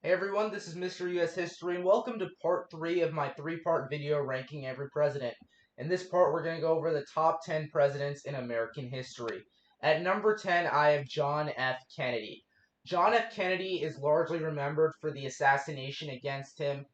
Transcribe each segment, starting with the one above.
Hey everyone, this is Mr. US History, and welcome to part 3 of my 3-part video ranking every president. In this part, we're going to go over the top 10 presidents in American history. At number 10, I have John F. Kennedy. John F. Kennedy is largely remembered for the assassination against him,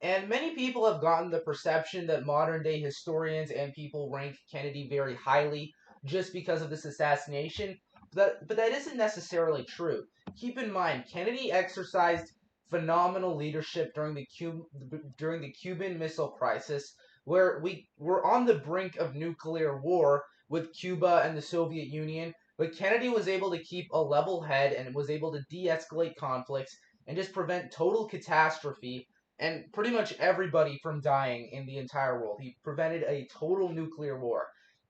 and many people have gotten the perception that modern-day historians and people rank Kennedy very highly just because of this assassination, but that isn't necessarily true. Keep in mind, Kennedy exercised phenomenal leadership during the Cuban Missile Crisis, where we were on the brink of nuclear war with Cuba and the Soviet Union, but Kennedy was able to keep a level head and was able to de-escalate conflicts and just prevent total catastrophe and pretty much everybody from dying in the entire world. He prevented a total nuclear war.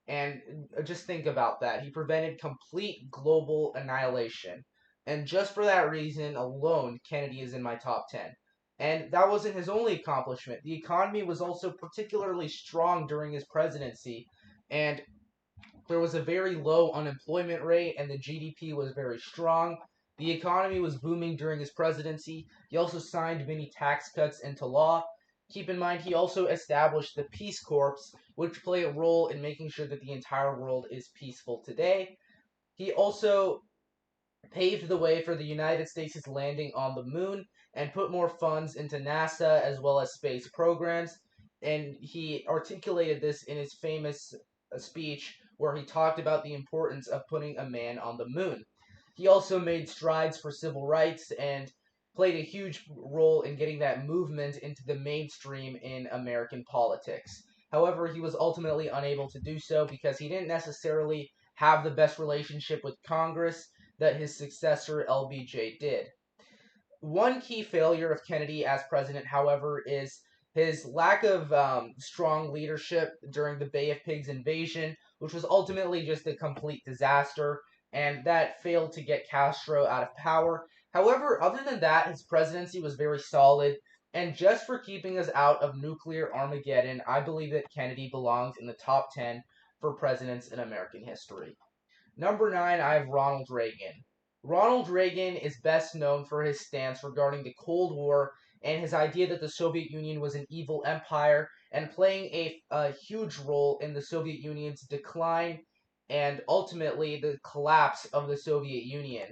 And just think about that. He prevented complete global annihilation. And just for that reason alone, Kennedy is in my top 10. And that wasn't his only accomplishment. The economy was also particularly strong during his presidency, and there was a very low unemployment rate, and the GDP was very strong. The economy was booming during his presidency. He also signed many tax cuts into law. Keep in mind, he also established the Peace Corps, which play a role in making sure that the entire world is peaceful today. He also paved the way for the United States' landing on the moon and put more funds into NASA as well as space programs. And he articulated this in his famous speech where he talked about the importance of putting a man on the moon. He also made strides for civil rights and played a huge role in getting that movement into the mainstream in American politics. However, he was ultimately unable to do so because he didn't necessarily have the best relationship with Congress that his successor LBJ did. One key failure of Kennedy as president, however, is his lack of strong leadership during the Bay of Pigs invasion, which was ultimately just a complete disaster, and that failed to get Castro out of power. However, other than that, his presidency was very solid, and just for keeping us out of nuclear Armageddon, I believe that Kennedy belongs in the top 10 for presidents in American history. Number 9, I have Ronald Reagan. Ronald Reagan is best known for his stance regarding the Cold War and his idea that the Soviet Union was an evil empire and playing a huge role in the Soviet Union's decline and ultimately the collapse of the Soviet Union.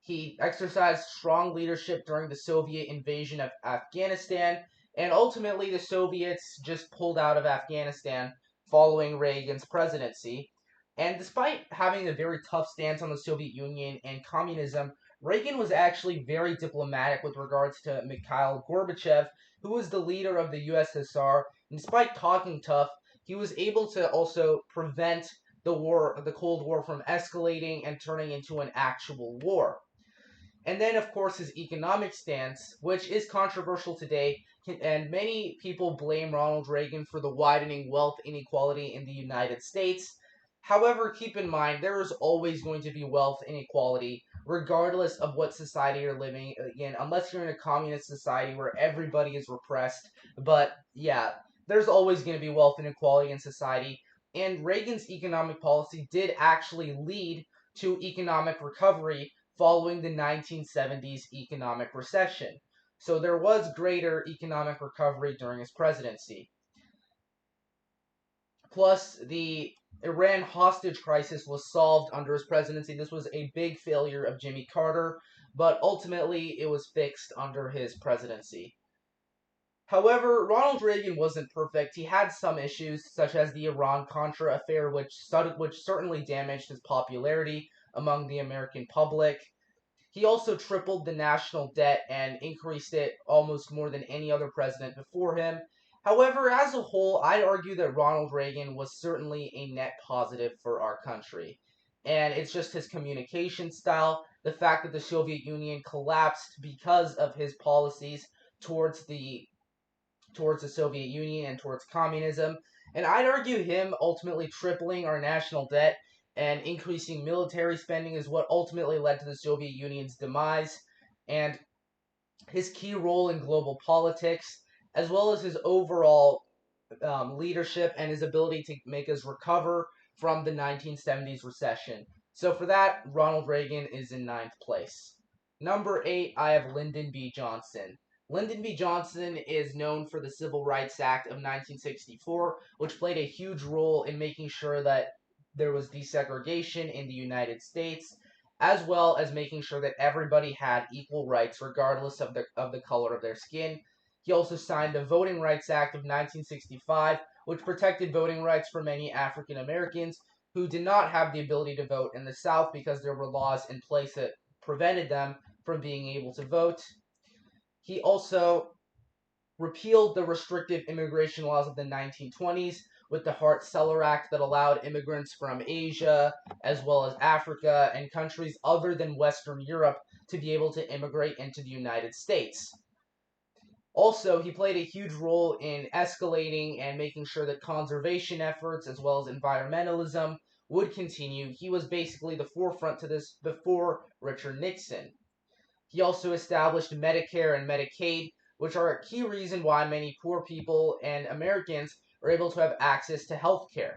He exercised strong leadership during the Soviet invasion of Afghanistan, and ultimately the Soviets just pulled out of Afghanistan following Reagan's presidency. And despite having a very tough stance on the Soviet Union and communism, Reagan was actually very diplomatic with regards to Mikhail Gorbachev, who was the leader of the USSR. And despite talking tough, he was able to also prevent the Cold War, from escalating and turning into an actual war. And then, of course, his economic stance, which is controversial today, and many people blame Ronald Reagan for the widening wealth inequality in the United States. However, keep in mind, there is always going to be wealth inequality, regardless of what society you're living in, unless you're in a communist society where everybody is repressed. But yeah, there's always going to be wealth inequality in society, and Reagan's economic policy did actually lead to economic recovery following the 1970s economic recession. So there was greater economic recovery during his presidency. Plus, the Iran hostage crisis was solved under his presidency. This was a big failure of Jimmy Carter, but ultimately it was fixed under his presidency. However, Ronald Reagan wasn't perfect. He had some issues, such as the Iran-Contra affair, which certainly damaged his popularity among the American public. He also tripled the national debt and increased it almost more than any other president before him. However, as a whole, I'd argue that Ronald Reagan was certainly a net positive for our country. And it's just his communication style, the fact that the Soviet Union collapsed because of his policies towards the Soviet Union and towards communism. And I'd argue him ultimately tripling our national debt and increasing military spending is what ultimately led to the Soviet Union's demise. And his key role in global politics, as well as his overall leadership and his ability to make us recover from the 1970s recession. So for that, Ronald Reagan is in ninth place. Number 8, I have Lyndon B. Johnson. Lyndon B. Johnson is known for the Civil Rights Act of 1964, which played a huge role in making sure that there was desegregation in the United States, as well as making sure that everybody had equal rights regardless of the color of their skin. He also signed the Voting Rights Act of 1965, which protected voting rights for many African Americans who did not have the ability to vote in the South because there were laws in place that prevented them from being able to vote. He also repealed the restrictive immigration laws of the 1920s with the Hart-Celler Act that allowed immigrants from Asia, as well as Africa, and countries other than Western Europe to be able to immigrate into the United States. Also, he played a huge role in escalating and making sure that conservation efforts, as well as environmentalism, would continue. He was basically the forefront to this before Richard Nixon. He also established Medicare and Medicaid, which are a key reason why many poor people and Americans are able to have access to health care.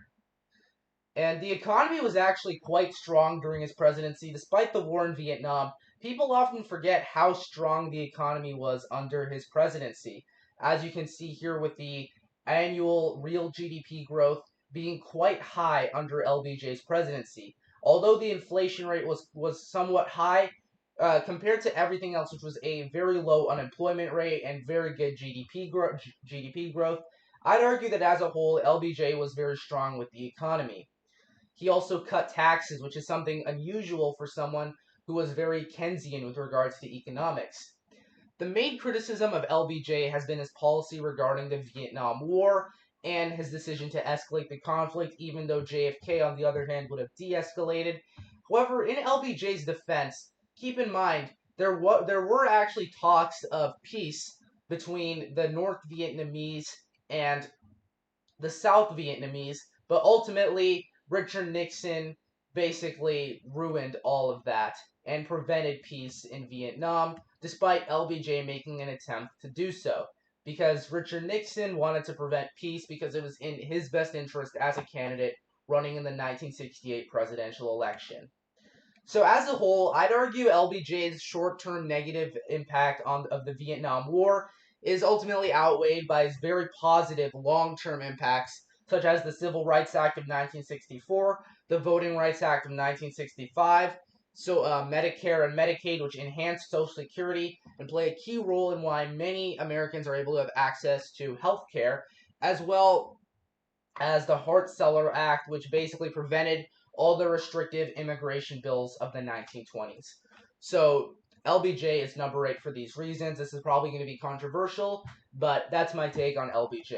And the economy was actually quite strong during his presidency. Despite the war in Vietnam, people often forget how strong the economy was under his presidency. As you can see here with the annual real GDP growth being quite high under LBJ's presidency. Although the inflation rate was somewhat high, compared to everything else, which was a very low unemployment rate and very good GDP growth, I'd argue that as a whole, LBJ was very strong with the economy. He also cut taxes, which is something unusual for someone who was very Keynesian with regards to economics. The main criticism of LBJ has been his policy regarding the Vietnam War and his decision to escalate the conflict, even though JFK, on the other hand, would have de-escalated. However, in LBJ's defense, keep in mind, there were actually talks of peace between the North Vietnamese and the South Vietnamese, but ultimately Richard Nixon basically ruined all of that and prevented peace in Vietnam, despite LBJ making an attempt to do so. Because Richard Nixon wanted to prevent peace because it was in his best interest as a candidate running in the 1968 presidential election. So as a whole, I'd argue LBJ's short-term negative impact of the Vietnam War is ultimately outweighed by his very positive long-term impacts, such as the Civil Rights Act of 1964, the Voting Rights Act of 1965, Medicare and Medicaid, which enhance Social Security and play a key role in why many Americans are able to have access to health care, as well as the Hart-Celler Act, which basically prevented all the restrictive immigration bills of the 1920s. So LBJ is number 8 for these reasons. This is probably going to be controversial, but that's my take on LBJ.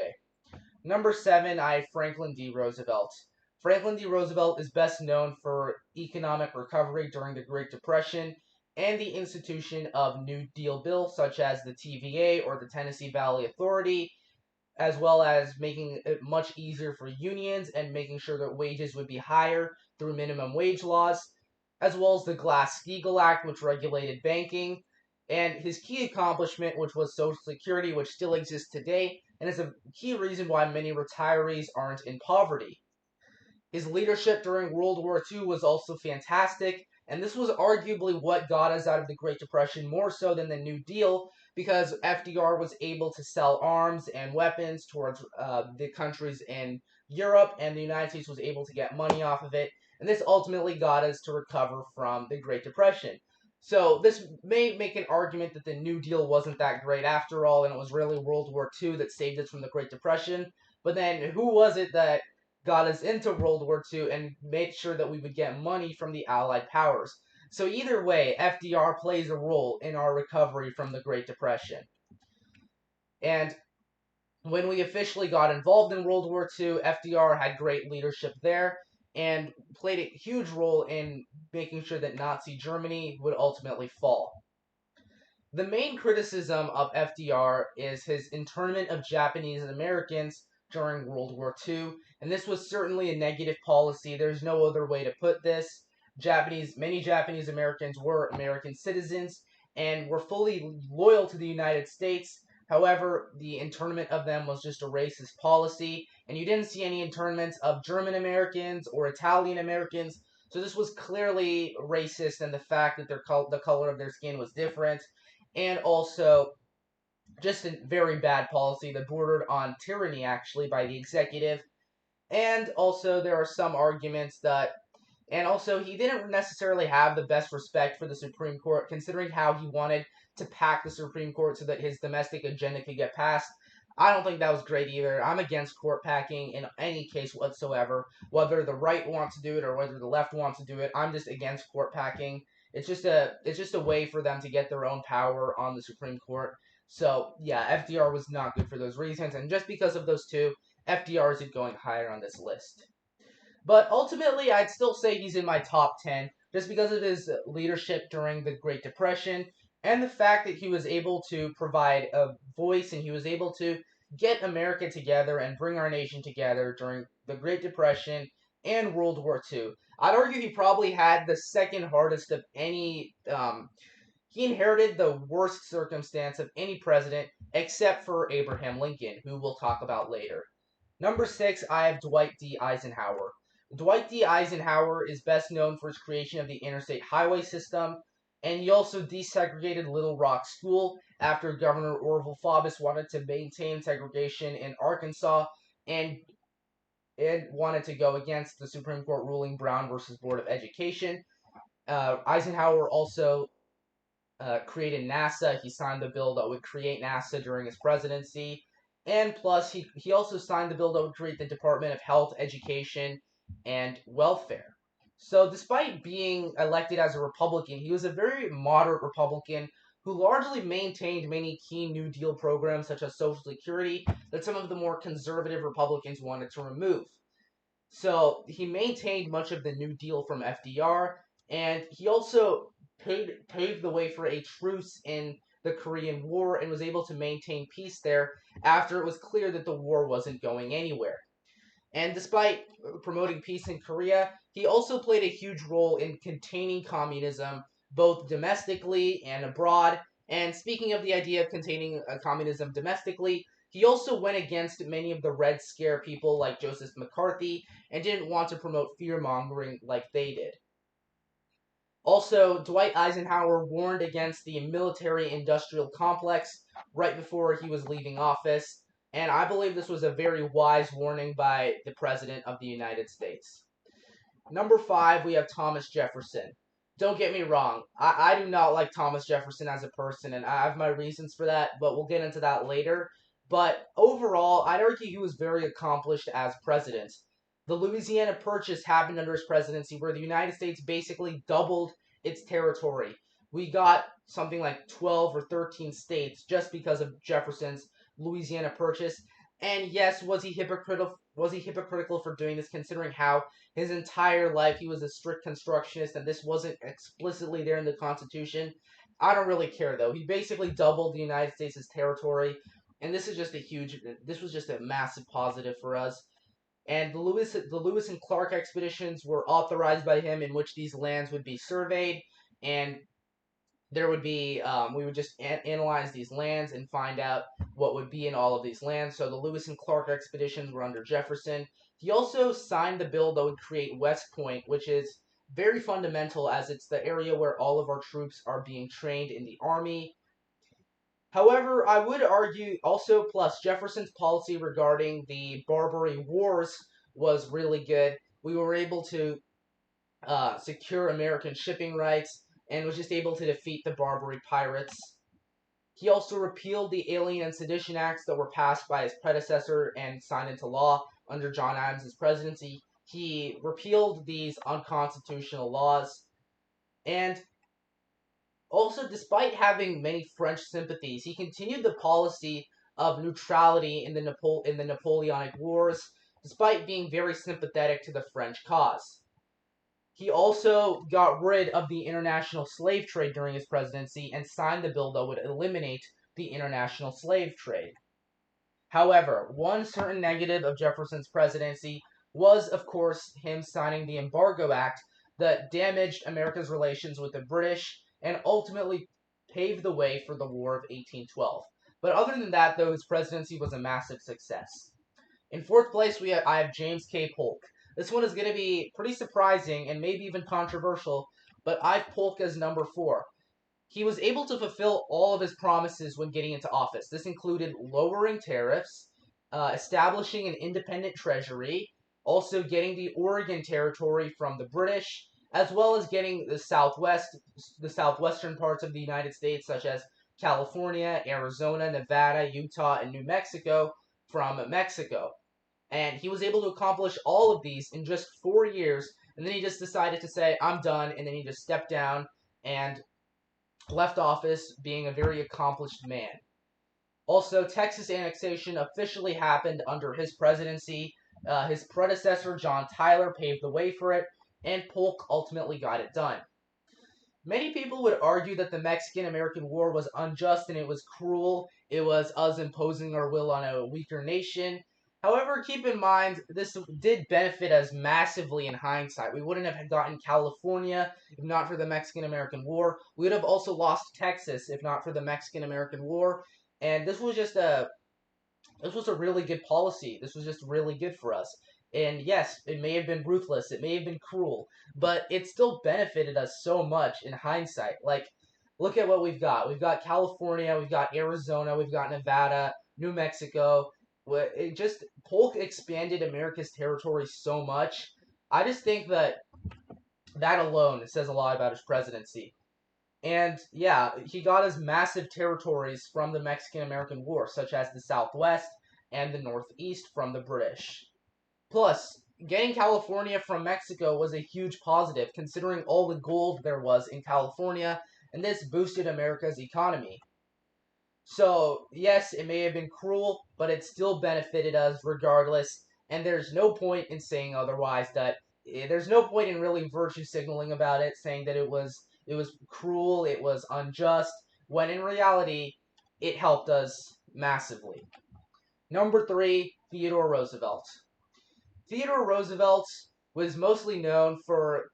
Number 7, I have Franklin D. Roosevelt. Franklin D. Roosevelt is best known for economic recovery during the Great Depression and the institution of New Deal bills such as the TVA or the Tennessee Valley Authority, as well as making it much easier for unions and making sure that wages would be higher through minimum wage laws, as well as the Glass-Steagall Act, which regulated banking, and his key accomplishment, which was Social Security, which still exists today, and is a key reason why many retirees aren't in poverty. His leadership during World War II was also fantastic, and this was arguably what got us out of the Great Depression more so than the New Deal, because FDR was able to sell arms and weapons towards the countries in Europe, and the United States was able to get money off of it, and this ultimately got us to recover from the Great Depression. So this may make an argument that the New Deal wasn't that great after all, and it was really World War II that saved us from the Great Depression. But then who was it that got us into World War II and made sure that we would get money from the Allied powers? So either way, FDR plays a role in our recovery from the Great Depression. And when we officially got involved in World War II, FDR had great leadership there and played a huge role in making sure that Nazi Germany would ultimately fall. The main criticism of FDR is his internment of Japanese Americans during World War II, and this was certainly a negative policy. There's no other way to put this. Many Japanese Americans were American citizens and were fully loyal to the United States. However, the internment of them was just a racist policy, and you didn't see any internments of German Americans or Italian Americans. So this was clearly racist, and the fact that the color of their skin was different, and also just a very bad policy that bordered on tyranny, actually, by the executive. And also, there are some arguments that, and also, he didn't necessarily have the best respect for the Supreme Court, considering how he wanted to pack the Supreme Court so that his domestic agenda could get passed. I don't think that was great either. I'm against court packing in any case whatsoever, whether the right wants to do it or whether the left wants to do it. I'm just against court packing. It's just a way for them to get their own power on the Supreme Court. So yeah, FDR was not good for those reasons, and just because of those two, FDR isn't going higher on this list. But ultimately, I'd still say he's in my top 10 just because of his leadership during the Great Depression and the fact that he was able to provide a voice and he was able to get America together and bring our nation together during the Great Depression and World War II. I'd argue he probably had the second hardest of any. He inherited the worst circumstance of any president except for Abraham Lincoln, who we'll talk about later. Number 6, I have Dwight D. Eisenhower. Dwight D. Eisenhower is best known for his creation of the interstate highway system, and he also desegregated Little Rock School after Governor Orville Faubus wanted to maintain segregation in Arkansas and wanted to go against the Supreme Court ruling Brown versus Board of Education. Eisenhower also created NASA. He signed the bill that would create NASA during his presidency. And plus, he also signed the bill that would create the Department of Health, Education, and Welfare. So, despite being elected as a Republican, he was a very moderate Republican who largely maintained many key New Deal programs, such as Social Security, that some of the more conservative Republicans wanted to remove. So, he maintained much of the New Deal from FDR, and he also paved the way for a truce in the Korean War and was able to maintain peace there after it was clear that the war wasn't going anywhere. And despite promoting peace in Korea, he also played a huge role in containing communism, both domestically and abroad. And speaking of the idea of containing communism domestically, he also went against many of the Red Scare people like Joseph McCarthy and didn't want to promote fear mongering like they did. Also, Dwight Eisenhower warned against the military industrial complex right before he was leaving office, and I believe this was a very wise warning by the President of the United States. Number 5, we have Thomas Jefferson. Don't get me wrong, I do not like Thomas Jefferson as a person, and I have my reasons for that, but we'll get into that later. But overall, I'd argue he was very accomplished as president. The Louisiana Purchase happened under his presidency, where the United States basically doubled its territory. We got something like 12 or 13 states just because of Jefferson's Louisiana Purchase. And yes, was he hypocritical? Was he hypocritical for doing this, considering how his entire life he was a strict constructionist, and this wasn't explicitly there in the Constitution? I don't really care though. He basically doubled the United States' territory, and this was just a massive positive for us. And the Lewis and Clark expeditions were authorized by him, in which these lands would be surveyed, and there would be we would just analyze these lands and find out what would be in all of these lands. So the Lewis and Clark expeditions were under Jefferson. He also signed the bill that would create West Point, which is very fundamental as it's the area where all of our troops are being trained in the Army. However, I would argue also, plus Jefferson's policy regarding the Barbary Wars was really good. We were able to secure American shipping rights and was just able to defeat the Barbary pirates. He also repealed the Alien and Sedition Acts that were passed by his predecessor and signed into law under John Adams' presidency. He repealed these unconstitutional laws, and also, despite having many French sympathies, he continued the policy of neutrality in the Napoleonic Wars, despite being very sympathetic to the French cause. He also got rid of the international slave trade during his presidency and signed the bill that would eliminate the international slave trade. However, one certain negative of Jefferson's presidency was, of course, him signing the Embargo Act that damaged America's relations with the British and ultimately paved the way for the War of 1812. But other than that, though, his presidency was a massive success. In fourth place, I have James K. Polk. This one is going to be pretty surprising and maybe even controversial, but I've Polk as number 4. He was able to fulfill all of his promises when getting into office. This included lowering tariffs, establishing an independent treasury, also getting the Oregon Territory from the British, as well as getting the southwestern parts of the United States, such as California, Arizona, Nevada, Utah, and New Mexico from Mexico. And he was able to accomplish all of these in just 4 years, and then he just decided to say, I'm done, and then he just stepped down and left office being a very accomplished man. Also, Texas annexation officially happened under his presidency. His predecessor, John Tyler, paved the way for it, and Polk ultimately got it done. Many people would argue that the Mexican-American War was unjust and it was cruel. It was us imposing our will on a weaker nation. However, keep in mind, this did benefit us massively in hindsight. We wouldn't have gotten California if not for the Mexican-American War. We would have also lost Texas if not for the Mexican-American War. And this was a really good policy. This was just really good for us. And yes, it may have been ruthless, it may have been cruel, but it still benefited us so much in hindsight. Like, look at what we've got. We've got California, we've got Arizona, we've got Nevada, New Mexico. Polk expanded America's territory so much. I just think that alone says a lot about his presidency. And yeah, he got his massive territories from the Mexican-American War, such as the Southwest and the Northeast from the British. Plus, getting California from Mexico was a huge positive, considering all the gold there was in California, and this boosted America's economy. So, yes, it may have been cruel, but it still benefited us regardless, and there's no point in saying otherwise. There's no point in really virtue signaling about it, saying that it was cruel, it was unjust, when in reality, it helped us massively. Number 3, Theodore Roosevelt. Theodore Roosevelt was mostly known for,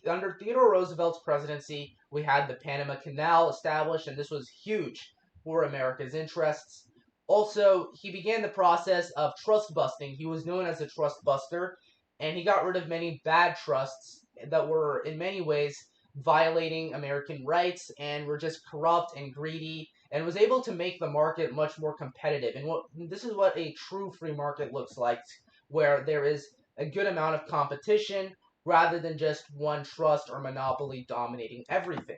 under Theodore Roosevelt's presidency, we had the Panama Canal established, and this was huge for America's interests. Also, he began the process of trust busting. He was known as a trust buster, and he got rid of many bad trusts that were, in many ways, violating American rights and were just corrupt and greedy, and was able to make the market much more competitive. And this is what a true free market looks like, where there is a good amount of competition rather than just one trust or monopoly dominating everything.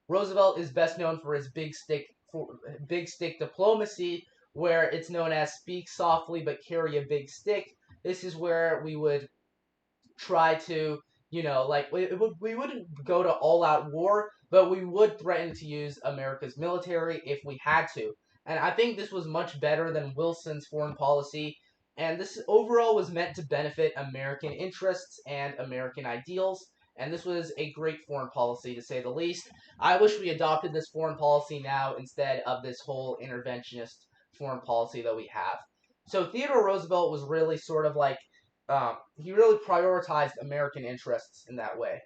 Roosevelt is best known for his big stick diplomacy, where it's known as speak softly but carry a big stick. This is where we would try to, like, we wouldn't go to all-out war, but we would threaten to use America's military if we had to. And I think this was much better than Wilson's foreign policy, and this overall was meant to benefit American interests and American ideals, and this was a great foreign policy, to say the least. I wish we adopted this foreign policy now instead of this whole interventionist foreign policy that we have. So Theodore Roosevelt was really sort of like, he really prioritized American interests in that way.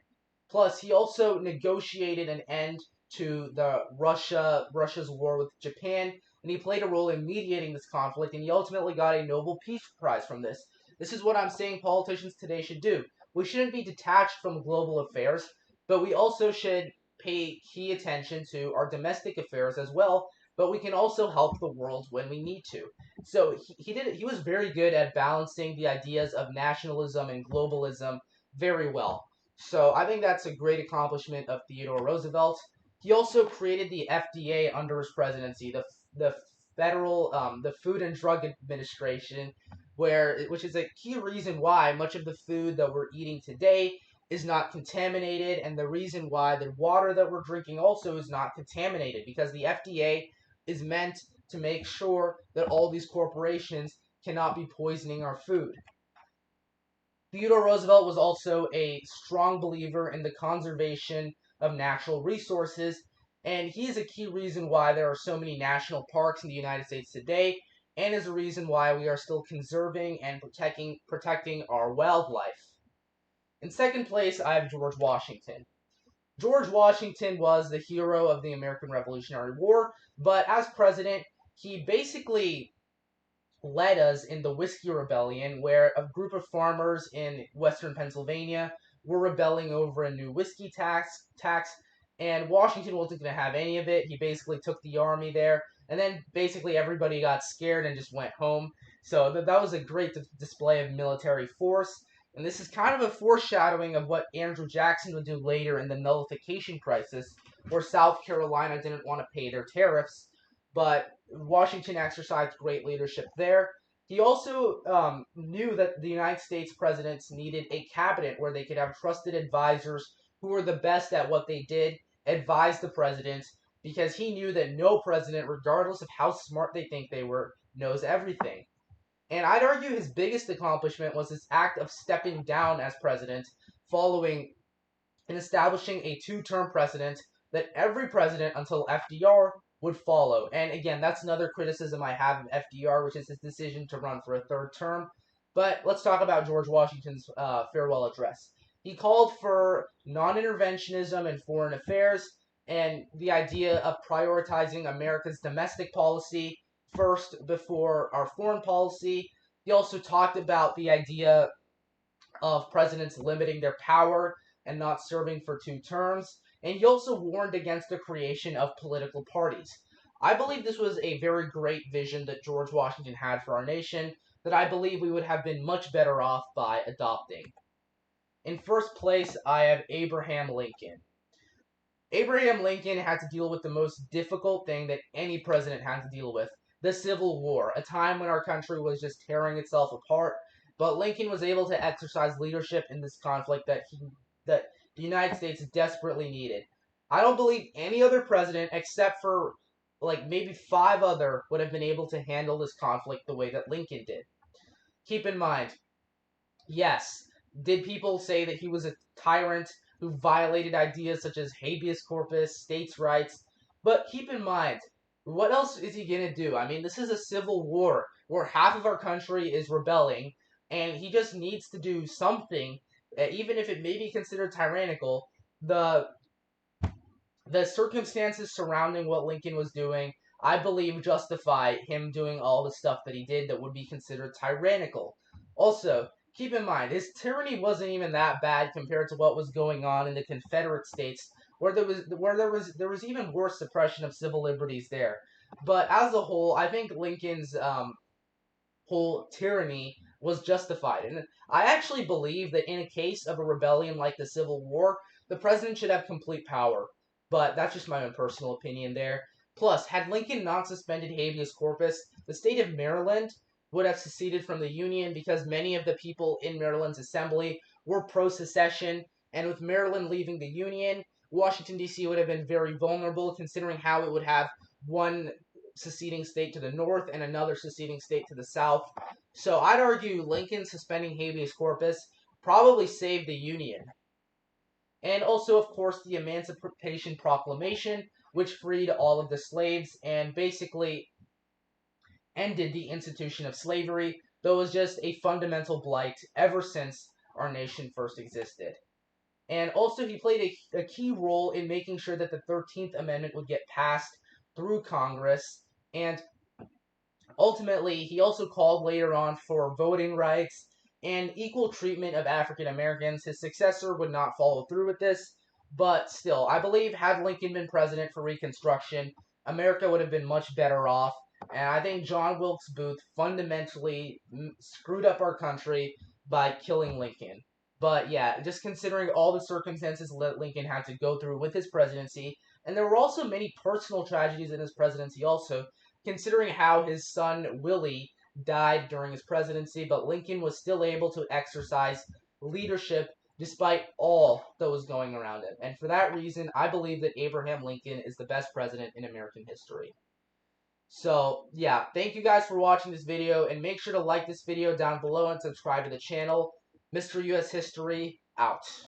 Plus, he also negotiated an end to Russia's war with Japan, and he played a role in mediating this conflict, and he ultimately got a Nobel Peace Prize from this. This is what I'm saying politicians today should do. We shouldn't be detached from global affairs, but we also should pay key attention to our domestic affairs as well, but we can also help the world when we need to. So he was very good at balancing the ideas of nationalism and globalism very well. So I think that's a great accomplishment of Theodore Roosevelt. He also created the FDA under his presidency, the the Food and Drug Administration, which is a key reason why much of the food that we're eating today is not contaminated, and the reason why the water that we're drinking also is not contaminated, because the FDA is meant to make sure that all these corporations cannot be poisoning our food. Theodore Roosevelt was also a strong believer in the conservation of natural resources, and he is a key reason why there are so many national parks in the United States today, and is a reason why we are still conserving and protecting our wildlife. In second place, I have George Washington. George Washington was the hero of the American Revolutionary War, but as president, he basically led us in the Whiskey Rebellion, where a group of farmers in western Pennsylvania were rebelling over a new whiskey tax, and Washington wasn't going to have any of it. He basically took the army there, and then basically everybody got scared and just went home. So that was a great display of military force, and this is kind of a foreshadowing of what Andrew Jackson would do later in the nullification crisis, where South Carolina didn't want to pay their tariffs, but Washington exercised great leadership there. He also knew that the United States presidents needed a cabinet where they could have trusted advisors who were the best at what they did, advise the president, because he knew that no president, regardless of how smart they think they were, knows everything. And I'd argue his biggest accomplishment was his act of stepping down as president following and establishing a two-term precedent that every president until FDR would follow. And again, that's another criticism I have of FDR, which is his decision to run for a third term. But let's talk about George Washington's farewell address. He called for non-interventionism in foreign affairs and the idea of prioritizing America's domestic policy first before our foreign policy. He also talked about the idea of presidents limiting their power and not serving for two terms, and he also warned against the creation of political parties. I believe this was a very great vision that George Washington had for our nation that I believe we would have been much better off by adopting. In first place, I have Abraham Lincoln. Abraham Lincoln had to deal with the most difficult thing that any president had to deal with, the Civil War, a time when our country was just tearing itself apart. But Lincoln was able to exercise leadership in this conflict that the United States desperately needed. I don't believe any other president, except for like maybe five other, would have been able to handle this conflict the way that Lincoln did. Keep in mind, yes, did people say that he was a tyrant who violated ideas such as habeas corpus, states' rights? But keep in mind, what else is he going to do? I mean, this is a civil war where half of our country is rebelling, and he just needs to do something, even if it may be considered tyrannical. The the circumstances surrounding what Lincoln was doing, I believe, justify him doing all the stuff that he did that would be considered tyrannical. Also, keep in mind, his tyranny wasn't even that bad compared to what was going on in the Confederate States, where there was even worse suppression of civil liberties there. But as a whole, I think Lincoln's whole tyranny was justified. And I actually believe that in a case of a rebellion like the Civil War, the president should have complete power. But that's just my own personal opinion there. Plus, had Lincoln not suspended habeas corpus, the state of Maryland would have seceded from the Union because many of the people in Maryland's assembly were pro-secession, and with Maryland leaving the Union, Washington, D.C. would have been very vulnerable considering how it would have one seceding state to the north and another seceding state to the south. So I'd argue Lincoln suspending habeas corpus probably saved the Union. And also, of course, the Emancipation Proclamation, which freed all of the slaves and basically ended the institution of slavery, though it was just a fundamental blight ever since our nation first existed. And also, he played a key role in making sure that the 13th Amendment would get passed through Congress, and ultimately, he also called later on for voting rights and equal treatment of African Americans. His successor would not follow through with this, but still, I believe had Lincoln been president for Reconstruction, America would have been much better off. And I think John Wilkes Booth fundamentally screwed up our country by killing Lincoln. But yeah, just considering all the circumstances that Lincoln had to go through with his presidency, and there were also many personal tragedies in his presidency also, considering how his son Willie died during his presidency, but Lincoln was still able to exercise leadership despite all that was going around him. And for that reason, I believe that Abraham Lincoln is the best president in American history. So, yeah, thank you guys for watching this video, and make sure to like this video down below and subscribe to the channel. Mr. U.S. History, out.